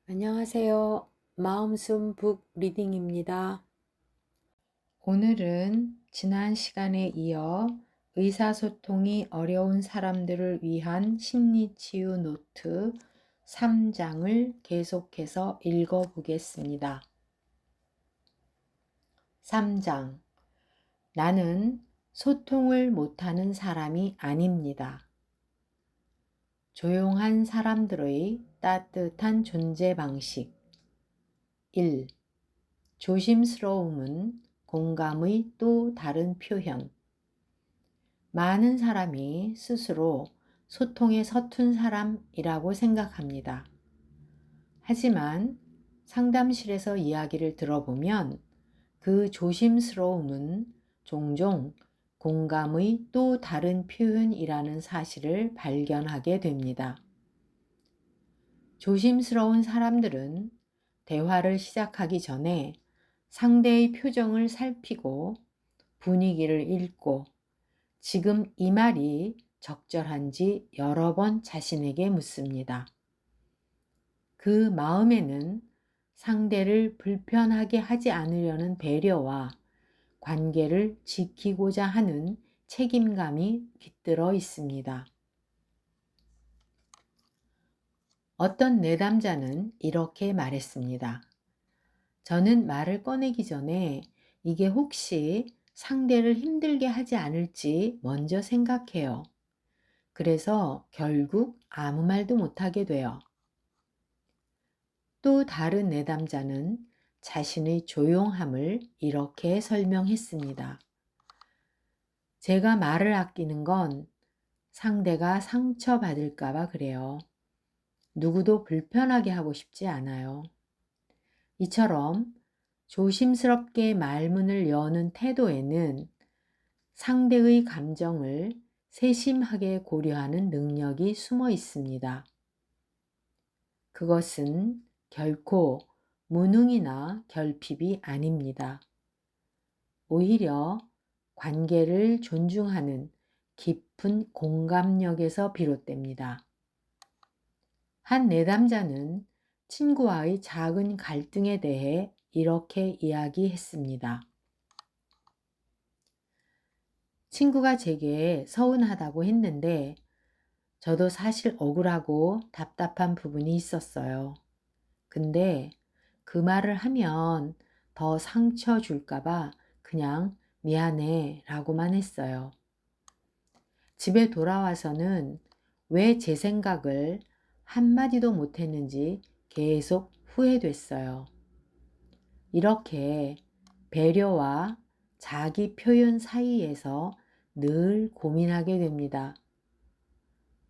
안녕하세요. 마음숨 북 리딩입니다. 오늘은 지난 시간에 이어 의사소통이 어려운 사람들을 위한 심리치유 노트 3장을 계속해서 읽어보겠습니다. 3장. 나는 소통을 못하는 사람이 아닙니다. 조용한 사람들의 따뜻한 존재 방식. 1. 조심스러움은 공감의 또 다른 표현. 많은 사람이 스스로 소통에 서툰 사람이라고 생각합니다. 하지만 상담실에서 이야기를 들어보면 그 조심스러움은 종종 공감의 또 다른 표현이라는 사실을 발견하게 됩니다. 조심스러운 사람들은 대화를 시작하기 전에 상대의 표정을 살피고 분위기를 읽고 지금 이 말이 적절한지 여러 번 자신에게 묻습니다. 그 마음에는 상대를 불편하게 하지 않으려는 배려와 관계를 지키고자 하는 책임감이 깃들어 있습니다. 어떤 내담자는 이렇게 말했습니다. 저는 말을 꺼내기 전에 이게 혹시 상대를 힘들게 하지 않을지 먼저 생각해요. 그래서 결국 아무 말도 못하게 돼요. 또 다른 내담자는 자신의 조용함을 이렇게 설명했습니다. 제가 말을 아끼는 건 상대가 상처받을까봐 그래요. 누구도 불편하게 하고 싶지 않아요. 이처럼 조심스럽게 말문을 여는 태도에는 상대의 감정을 세심하게 고려하는 능력이 숨어 있습니다. 그것은 결코 무능이나 결핍이 아닙니다. 오히려 관계를 존중하는 깊은 공감력에서 비롯됩니다. 한 내담자는 친구와의 작은 갈등에 대해 이렇게 이야기했습니다. 친구가 제게 서운하다고 했는데 저도 사실 억울하고 답답한 부분이 있었어요. 근데 그 말을 하면 더 상처 줄까봐 그냥 미안해 라고만 했어요. 집에 돌아와서는 왜 제 생각을 한마디도 못했는지 계속 후회됐어요. 이렇게 배려와 자기 표현 사이에서 늘 고민하게 됩니다.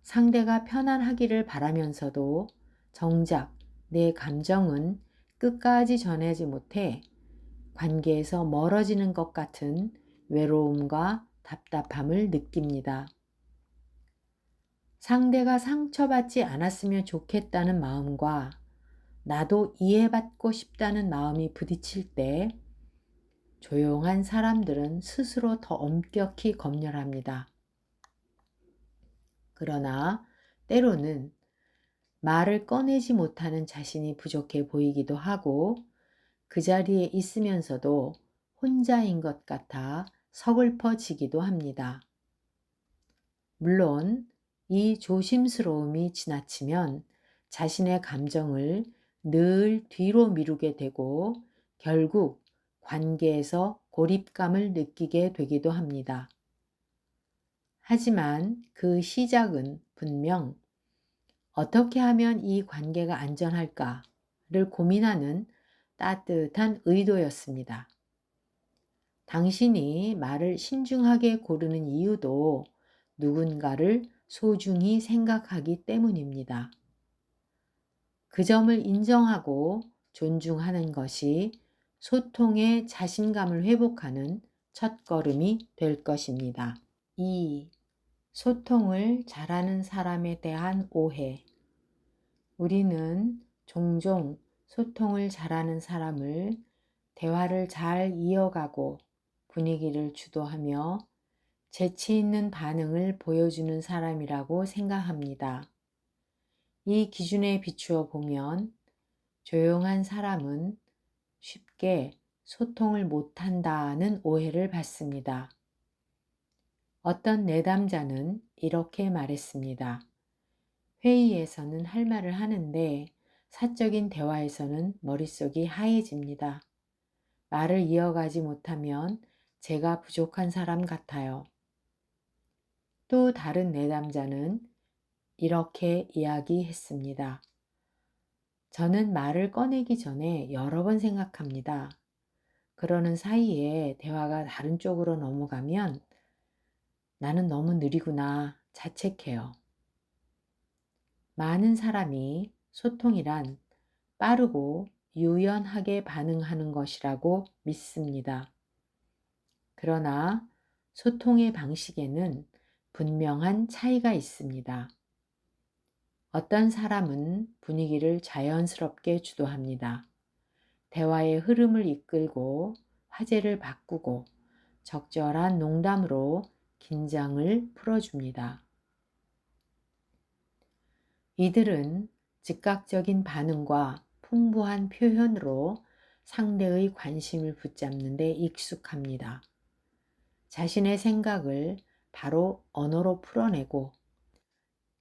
상대가 편안하기를 바라면서도 정작 내 감정은 끝까지 전하지 못해 관계에서 멀어지는 것 같은 외로움과 답답함을 느낍니다. 상대가 상처받지 않았으면 좋겠다는 마음과 나도 이해받고 싶다는 마음이 부딪힐 때 조용한 사람들은 스스로 더 엄격히 검열합니다. 그러나 때로는 말을 꺼내지 못하는 자신이 부족해 보이기도 하고 그 자리에 있으면서도 혼자인 것 같아 서글퍼지기도 합니다. 물론 이 조심스러움이 지나치면 자신의 감정을 늘 뒤로 미루게 되고 결국 관계에서 고립감을 느끼게 되기도 합니다. 하지만 그 시작은 분명 어떻게 하면 이 관계가 안전할까를 고민하는 따뜻한 의도였습니다. 당신이 말을 신중하게 고르는 이유도 누군가를 소중히 생각하기 때문입니다. 그 점을 인정하고 존중하는 것이 소통의 자신감을 회복하는 첫걸음이 될 것입니다. 2. 소통을 잘하는 사람에 대한 오해. 우리는 종종 소통을 잘하는 사람을 대화를 잘 이어가고 분위기를 주도하며 재치 있는 반응을 보여주는 사람이라고 생각합니다. 이 기준에 비추어 보면 조용한 사람은 쉽게 소통을 못한다는 오해를 받습니다. 어떤 내담자는 이렇게 말했습니다. 회의에서는 할 말을 하는데 사적인 대화에서는 머릿속이 하얘집니다. 말을 이어가지 못하면 제가 부족한 사람 같아요. 또 다른 내담자는 이렇게 이야기했습니다. 저는 말을 꺼내기 전에 여러 번 생각합니다. 그러는 사이에 대화가 다른 쪽으로 넘어가면 나는 너무 느리구나 자책해요. 많은 사람이 소통이란 빠르고 유연하게 반응하는 것이라고 믿습니다. 그러나 소통의 방식에는 분명한 차이가 있습니다. 어떤 사람은 분위기를 자연스럽게 주도합니다. 대화의 흐름을 이끌고 화제를 바꾸고 적절한 농담으로 긴장을 풀어줍니다. 이들은 즉각적인 반응과 풍부한 표현으로 상대의 관심을 붙잡는 데 익숙합니다. 자신의 생각을 바로 언어로 풀어내고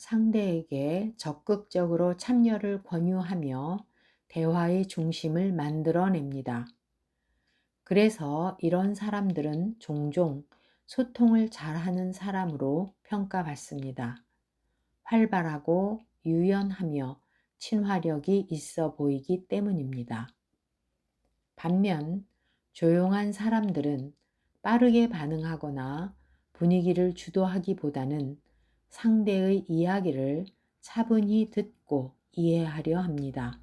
상대에게 적극적으로 참여를 권유하며 대화의 중심을 만들어냅니다. 그래서 이런 사람들은 종종 소통을 잘하는 사람으로 평가받습니다. 활발하고 유연하며 친화력이 있어 보이기 때문입니다. 반면 조용한 사람들은 빠르게 반응하거나 분위기를 주도하기보다는 상대의 이야기를 차분히 듣고 이해하려 합니다.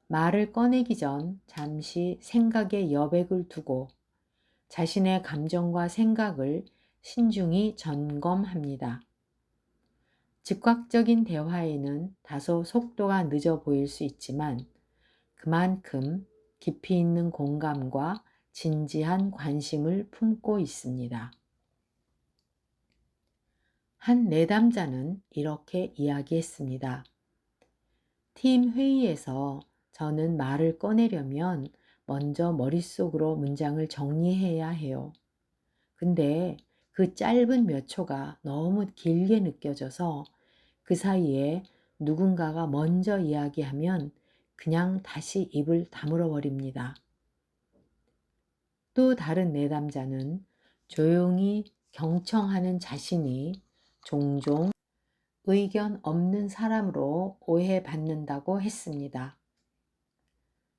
말을 꺼내기 전 잠시 생각에 여백을 두고 자신의 감정과 생각을 신중히 점검합니다. 즉각적인 대화에는 다소 속도가 늦어 보일 수 있지만 그만큼 깊이 있는 공감과 진지한 관심을 품고 있습니다. 한 내담자는 이렇게 이야기했습니다. 팀 회의에서 저는 말을 꺼내려면 먼저 머릿속으로 문장을 정리해야 해요. 근데 그 짧은 몇 초가 너무 길게 느껴져서 그 사이에 누군가가 먼저 이야기하면 그냥 다시 입을 다물어 버립니다. 또 다른 내담자는 조용히 경청하는 자신이 종종 의견 없는 사람으로 오해받는다고 했습니다.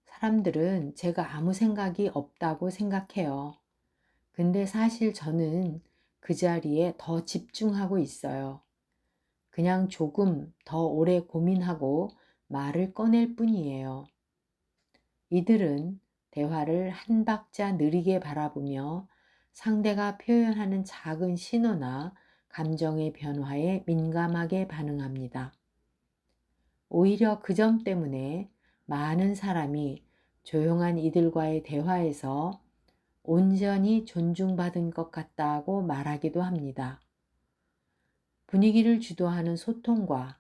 사람들은 제가 아무 생각이 없다고 생각해요. 근데 사실 저는 그 자리에 더 집중하고 있어요. 그냥 조금 더 오래 고민하고 말을 꺼낼 뿐이에요. 이들은 대화를 한 박자 느리게 바라보며 상대가 표현하는 작은 신호나 감정의 변화에 민감하게 반응합니다. 오히려 그 점 때문에 많은 사람이 조용한 이들과의 대화에서 온전히 존중받은 것 같다고 말하기도 합니다. 분위기를 주도하는 소통과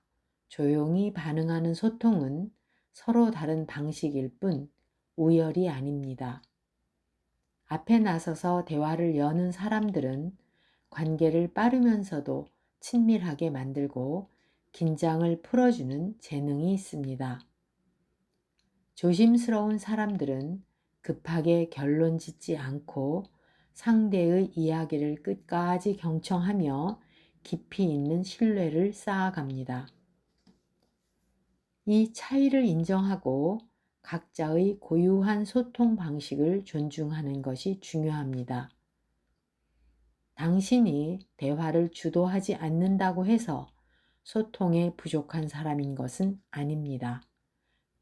조용히 반응하는 소통은 서로 다른 방식일 뿐 우열이 아닙니다. 앞에 나서서 대화를 여는 사람들은 관계를 빠르면서도 친밀하게 만들고 긴장을 풀어주는 재능이 있습니다. 조심스러운 사람들은 급하게 결론 짓지 않고 상대의 이야기를 끝까지 경청하며 깊이 있는 신뢰를 쌓아갑니다. 이 차이를 인정하고 각자의 고유한 소통 방식을 존중하는 것이 중요합니다. 당신이 대화를 주도하지 않는다고 해서 소통에 부족한 사람인 것은 아닙니다.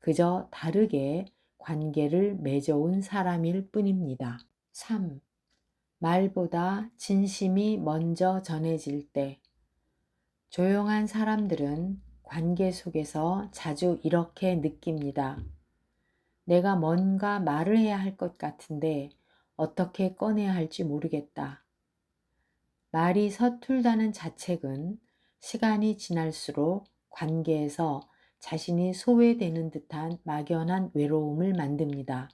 그저 다르게 관계를 맺어온 사람일 뿐입니다. 3. 말보다 진심이 먼저 전해질 때 조용한 사람들은 관계 속에서 자주 이렇게 느낍니다. 내가 뭔가 말을 해야 할 것 같은데 어떻게 꺼내야 할지 모르겠다. 말이 서툴다는 자책은 시간이 지날수록 관계에서 자신이 소외되는 듯한 막연한 외로움을 만듭니다.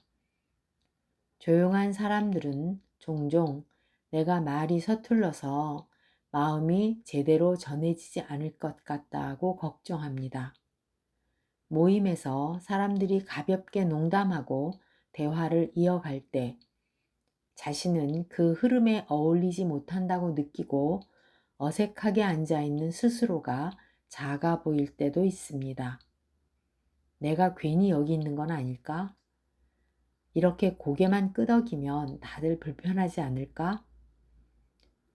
조용한 사람들은 종종 내가 말이 서툴러서 마음이 제대로 전해지지 않을 것 같다고 걱정합니다. 모임에서 사람들이 가볍게 농담하고 대화를 이어갈 때 자신은 그 흐름에 어울리지 못한다고 느끼고 어색하게 앉아있는 스스로가 작아 보일 때도 있습니다. 내가 괜히 여기 있는 건 아닐까? 이렇게 고개만 끄덕이면 다들 불편하지 않을까?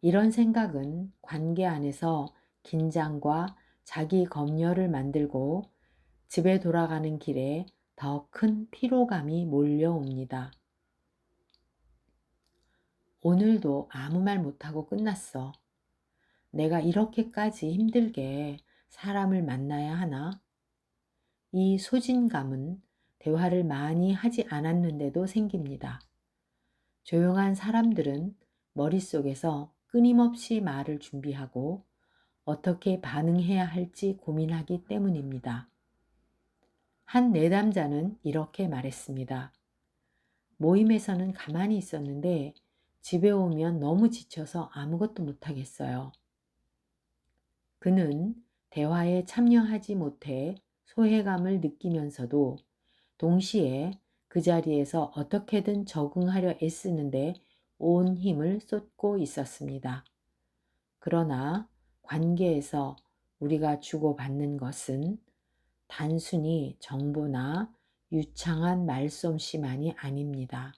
이런 생각은 관계 안에서 긴장과 자기 검열을 만들고 집에 돌아가는 길에 더 큰 피로감이 몰려옵니다. 오늘도 아무 말 못하고 끝났어. 내가 이렇게까지 힘들게 사람을 만나야 하나? 이 소진감은 대화를 많이 하지 않았는데도 생깁니다. 조용한 사람들은 머릿속에서 끊임없이 말을 준비하고 어떻게 반응해야 할지 고민하기 때문입니다. 한 내담자는 이렇게 말했습니다. 모임에서는 가만히 있었는데 집에 오면 너무 지쳐서 아무것도 못하겠어요. 그는 대화에 참여하지 못해 소외감을 느끼면서도 동시에 그 자리에서 어떻게든 적응하려 애쓰는데 온 힘을 쏟고 있었습니다. 그러나 관계에서 우리가 주고받는 것은 단순히 정보나 유창한 말솜씨만이 아닙니다.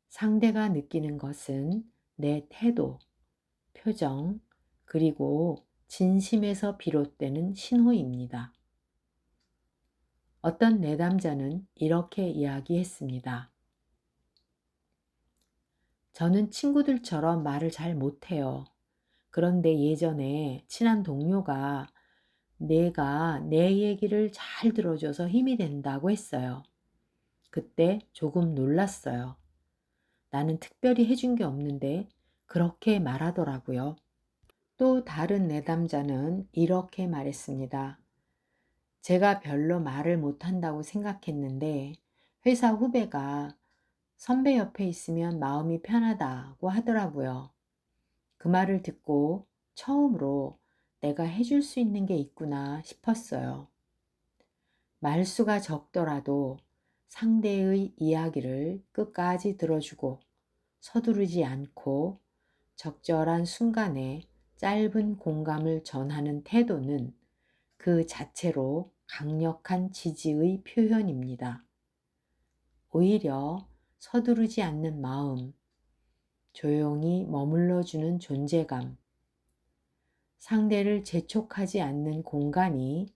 상대가 느끼는 것은 내 태도, 표정, 그리고 진심에서 비롯되는 신호입니다. 어떤 내담자는 이렇게 이야기했습니다. 저는 친구들처럼 말을 잘 못해요. 그런데 예전에 친한 동료가 내가 내 얘기를 잘 들어줘서 힘이 된다고 했어요. 그때 조금 놀랐어요. 나는 특별히 해준 게 없는데 그렇게 말하더라고요. 또 다른 내담자는 이렇게 말했습니다. 제가 별로 말을 못한다고 생각했는데 회사 후배가 선배 옆에 있으면 마음이 편하다고 하더라고요. 그 말을 듣고 처음으로 내가 해줄 수 있는 게 있구나 싶었어요. 말수가 적더라도 상대의 이야기를 끝까지 들어주고 서두르지 않고 적절한 순간에 짧은 공감을 전하는 태도는 그 자체로 강력한 지지의 표현입니다. 오히려 서두르지 않는 마음, 조용히 머물러주는 존재감, 상대를 재촉하지 않는 공간이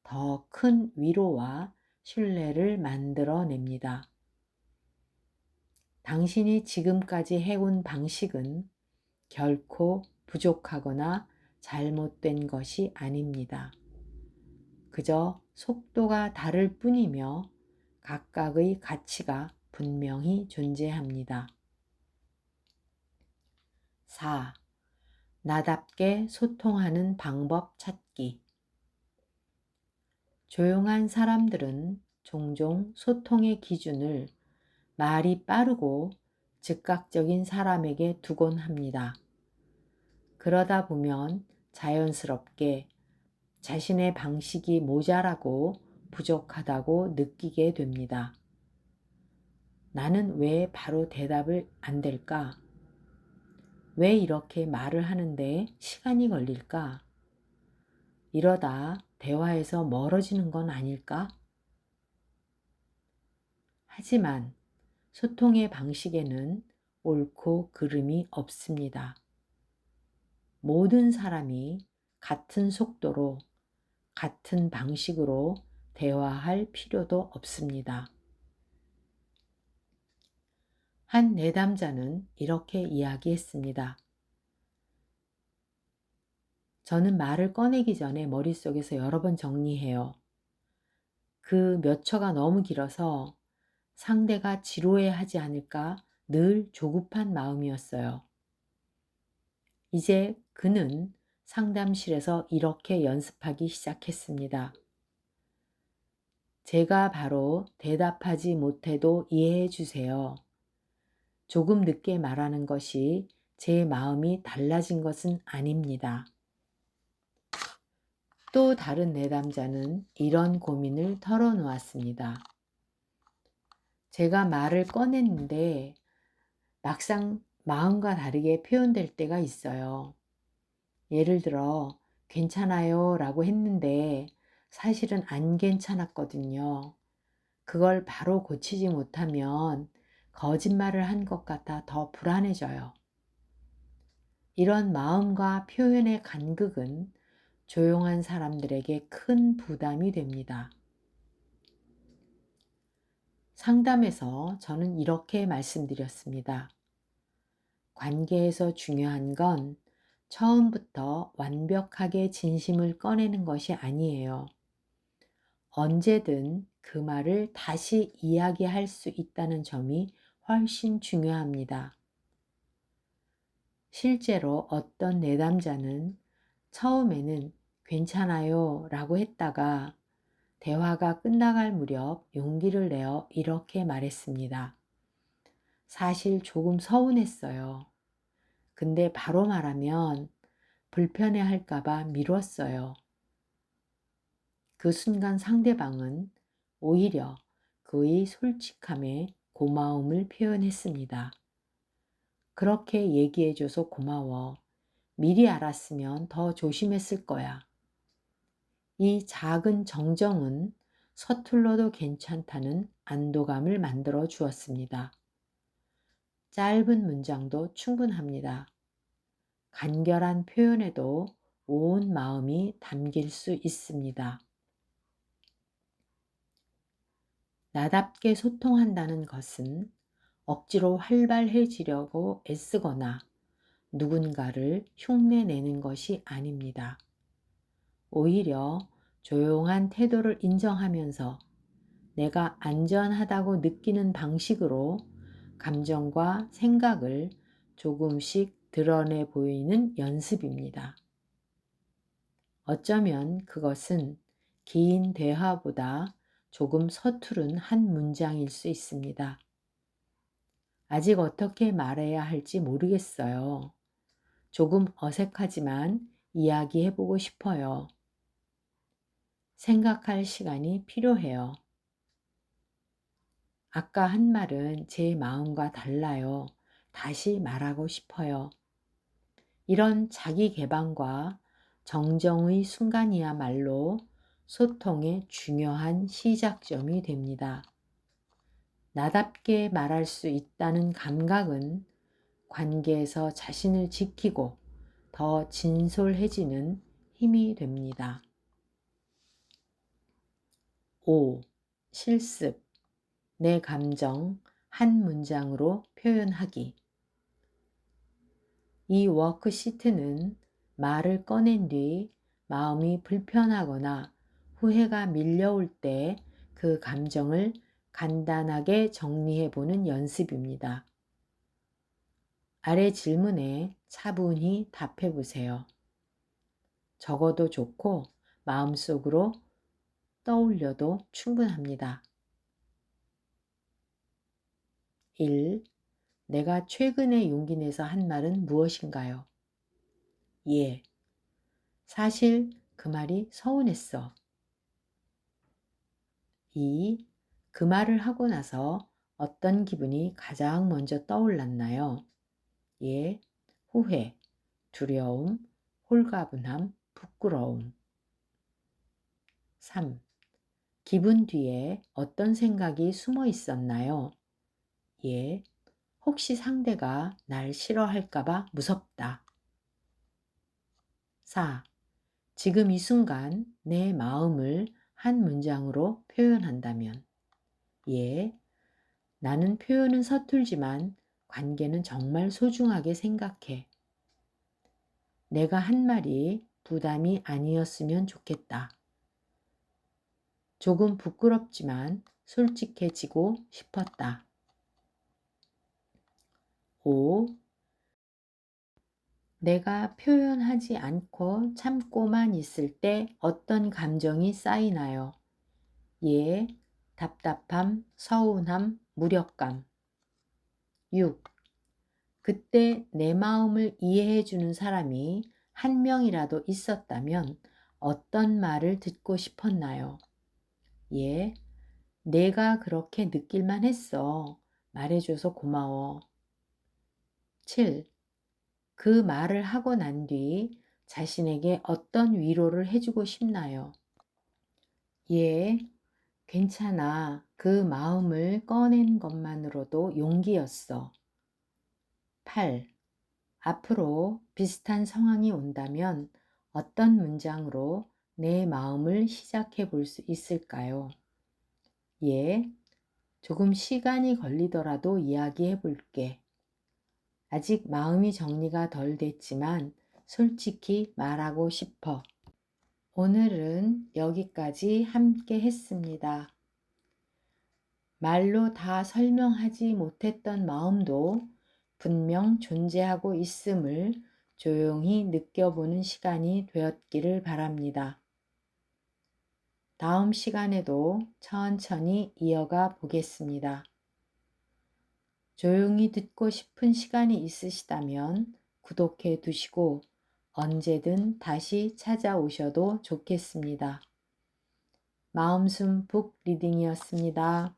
더 큰 위로와 신뢰를 만들어냅니다. 당신이 지금까지 해온 방식은 결코 부족하거나 잘못된 것이 아닙니다. 그저 속도가 다를 뿐이며 각각의 가치가 분명히 존재합니다. 4. 나답게 소통하는 방법 찾기. 조용한 사람들은 종종 소통의 기준을 말이 빠르고 즉각적인 사람에게 두곤 합니다. 그러다 보면 자연스럽게 자신의 방식이 모자라고 부족하다고 느끼게 됩니다. 나는 왜 바로 대답을 안 될까? 왜 이렇게 말을 하는데 시간이 걸릴까? 이러다 대화에서 멀어지는 건 아닐까? 하지만 소통의 방식에는 옳고 그름이 없습니다. 모든 사람이 같은 속도로, 같은 방식으로 대화할 필요도 없습니다. 한 내담자는 이렇게 이야기했습니다. 저는 말을 꺼내기 전에 머릿속에서 여러 번 정리해요. 그 몇 초가 너무 길어서 상대가 지루해하지 않을까 늘 조급한 마음이었어요. 이제 그는 상담실에서 이렇게 연습하기 시작했습니다. 제가 바로 대답하지 못해도 이해해 주세요. 조금 늦게 말하는 것이 제 마음이 달라진 것은 아닙니다. 또 다른 내담자는 이런 고민을 털어놓았습니다. 제가 말을 꺼냈는데 막상 마음과 다르게 표현될 때가 있어요. 예를 들어, 괜찮아요 라고 했는데 사실은 안 괜찮았거든요. 그걸 바로 고치지 못하면 거짓말을 한 것 같아 더 불안해져요. 이런 마음과 표현의 간극은 조용한 사람들에게 큰 부담이 됩니다. 상담에서 저는 이렇게 말씀드렸습니다. 관계에서 중요한 건 처음부터 완벽하게 진심을 꺼내는 것이 아니에요. 언제든 그 말을 다시 이야기할 수 있다는 점이 훨씬 중요합니다. 실제로 어떤 내담자는 처음에는 괜찮아요 라고 했다가 대화가 끝나갈 무렵 용기를 내어 이렇게 말했습니다. 사실 조금 서운했어요. 근데 바로 말하면 불편해 할까봐 미뤘어요. 그 순간 상대방은 오히려 그의 솔직함에 고마움을 표현했습니다. 그렇게 얘기해줘서 고마워. 미리 알았으면 더 조심했을 거야. 이 작은 정정은 서툴러도 괜찮다는 안도감을 만들어 주었습니다. 짧은 문장도 충분합니다. 간결한 표현에도 온 마음이 담길 수 있습니다. 나답게 소통한다는 것은 억지로 활발해지려고 애쓰거나 누군가를 흉내내는 것이 아닙니다. 오히려 조용한 태도를 인정하면서 내가 안전하다고 느끼는 방식으로 감정과 생각을 조금씩 드러내 보이는 연습입니다. 어쩌면 그것은 긴 대화보다 조금 서투른 한 문장일 수 있습니다. 아직 어떻게 말해야 할지 모르겠어요. 조금 어색하지만 이야기해보고 싶어요. 생각할 시간이 필요해요. 아까 한 말은 제 마음과 달라요. 다시 말하고 싶어요. 이런 자기 개방과 정정의 순간이야말로 소통의 중요한 시작점이 됩니다. 나답게 말할 수 있다는 감각은 관계에서 자신을 지키고 더 진솔해지는 힘이 됩니다. 5. 실습. 내 감정 한 문장으로 표현하기. 이 워크시트는 말을 꺼낸 뒤 마음이 불편하거나 후회가 밀려올 때 그 감정을 간단하게 정리해보는 연습입니다. 아래 질문에 차분히 답해보세요. 적어도 좋고 마음속으로 떠올려도 충분합니다. 1. 내가 최근에 용기 내서 한 말은 무엇인가요? 예. 사실 그 말이 서운했어. 2. 그 말을 하고 나서 어떤 기분이 가장 먼저 떠올랐나요? 예. 후회, 두려움, 홀가분함, 부끄러움. 3. 기분 뒤에 어떤 생각이 숨어 있었나요? 예. 혹시 상대가 날 싫어할까봐 무섭다. 4. 지금 이 순간 내 마음을 한 문장으로 표현한다면. 예. 나는 표현은 서툴지만 관계는 정말 소중하게 생각해. 내가 한 말이 부담이 아니었으면 좋겠다. 조금 부끄럽지만 솔직해지고 싶었다. 5. 내가 표현하지 않고 참고만 있을 때 어떤 감정이 쌓이나요? 예, 답답함, 서운함, 무력감. 6. 그때 내 마음을 이해해 주는 사람이 한 명이라도 있었다면 어떤 말을 듣고 싶었나요? 예, 내가 그렇게 느낄만 했어. 말해줘서 고마워. 7. 그 말을 하고 난 뒤 자신에게 어떤 위로를 해주고 싶나요? 예, 괜찮아. 그 마음을 꺼낸 것만으로도 용기였어. 8. 앞으로 비슷한 상황이 온다면 어떤 문장으로 내 마음을 시작해 볼 수 있을까요? 예, 조금 시간이 걸리더라도 이야기해 볼게. 아직 마음이 정리가 덜 됐지만 솔직히 말하고 싶어. 오늘은 여기까지 함께 했습니다. 말로 다 설명하지 못했던 마음도 분명 존재하고 있음을 조용히 느껴보는 시간이 되었기를 바랍니다. 다음 시간에도 천천히 이어가 보겠습니다. 조용히 듣고 싶은 시간이 있으시다면 구독해 두시고 언제든 다시 찾아오셔도 좋겠습니다. 마음숨 북 리딩이었습니다.